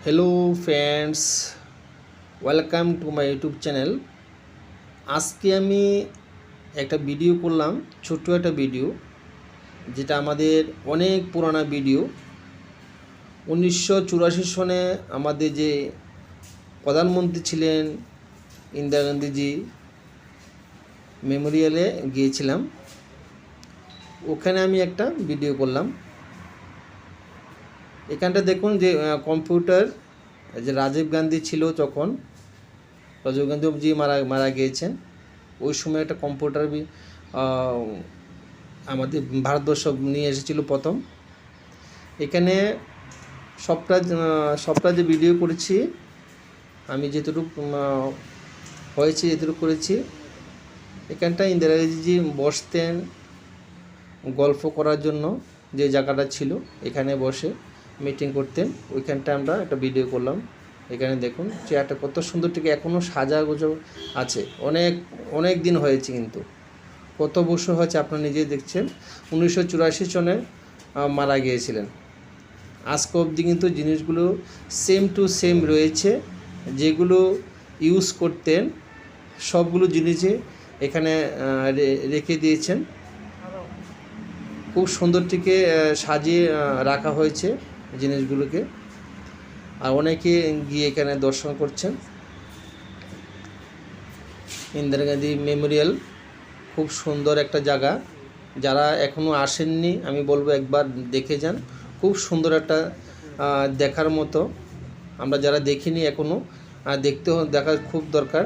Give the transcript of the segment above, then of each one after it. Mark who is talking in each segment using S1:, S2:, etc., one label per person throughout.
S1: Hello friends, welcome to my YouTube channel. আজকে আমি একটা ভিডিও করলাম, ছোট্ট একটা ভিডিও, যেটা আমাদের অনেক পুরানা ভিডিও। 1984 সনে আমাদের যে প্রধানমন্ত্রী ছিলেন ইন্দিরা গান্ধীজি মেমোরিয়ালে গিয়েছিলাম, ওখানে আমি একটা ভিডিও করলাম। এখানটা দেখুন যে কম্পিউটার, যে রাজীব গান্ধী ছিল তখন, রাজীব গান্ধীজি মারা গিয়েছেন, ওই সময় একটা কম্পিউটার আমাদের ভারতবর্ষ নিয়ে এসেছিল প্রথম। এখানে সবটা যে ভিডিও করেছি আমি, যেটুকু হয়েছে যেটুকু করেছি। এখানটা ইন্দিরা গান্ধীজি বসতেন গল্প করার জন্য, যে জায়গাটা ছিল এখানে বসে মিটিং করতেন, ওইখানটা আমরা একটা ভিডিও করলাম। এখানে দেখুন চেয়ারটা কত সুন্দর, থেকে এখনও সাজাগোজা আছে, অনেক অনেক দিন হয়েছে, কিন্তু কত বছর হয়েছে আপনারা নিজেই দেখছেন। 1984 সনে মারা গিয়েছিলেন। আজকে অবধি কিন্তু জিনিসগুলো সেম টু সেম রয়েছে, যেগুলো ইউজ করতেন সবগুলো জিনিসই এখানে রেখে দিয়েছেন। খুব সুন্দর থেকে সাজিয়ে রাখা হয়েছে জিনিসগুলোকে, আর অনেকে গিয়ে এখানে দর্শন করছেন। ইন্দিরা গান্ধী মেমোরিয়াল খুব সুন্দর একটা জায়গা, যারা এখনও আসেননি আমি বলবো একবার দেখে যান। খুব সুন্দর একটা দেখার মতো, আমরা যারা দেখিনি এখনও দেখা খুব দরকার।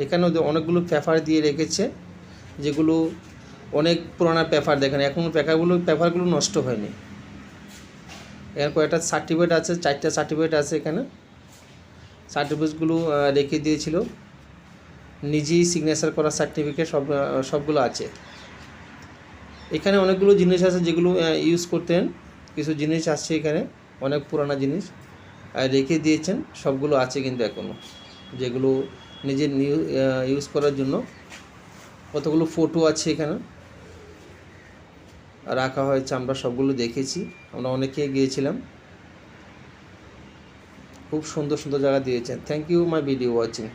S1: এখানেও অনেকগুলো পেপার দিয়ে রেখেছে, যেগুলো অনেক পুরানা পেপার। দেখেন এখনও পেপারগুলো নষ্ট হয়নি। এখানে কয়েকটা সার্টিফিকেট আছে, 4টা সার্টিফিকেট আছে এখানে। সার্টিফিকেটগুলো রেখে দিয়েছিল, নিজেই সিগনেচার করা সার্টিফিকেট সবগুলো আছে এখানে। অনেকগুলো জিনিস আছে যেগুলো ইউজ করতেন, কিছু জিনিস আছে এখানে, অনেক পুরানা জিনিস রেখে দিয়েছেন, সবগুলো আছে কিন্তু এখনও, যেগুলো নিজের ইউজ করার জন্য। কতগুলো ফটো আছে এখানে রাখা হয়েছে, আমরা সবগুলো দেখেছি, আমরা অনেকে গিয়েছিলাম। খুব সুন্দর সুন্দর জায়গা দিয়েছেন। Thank you my video watching.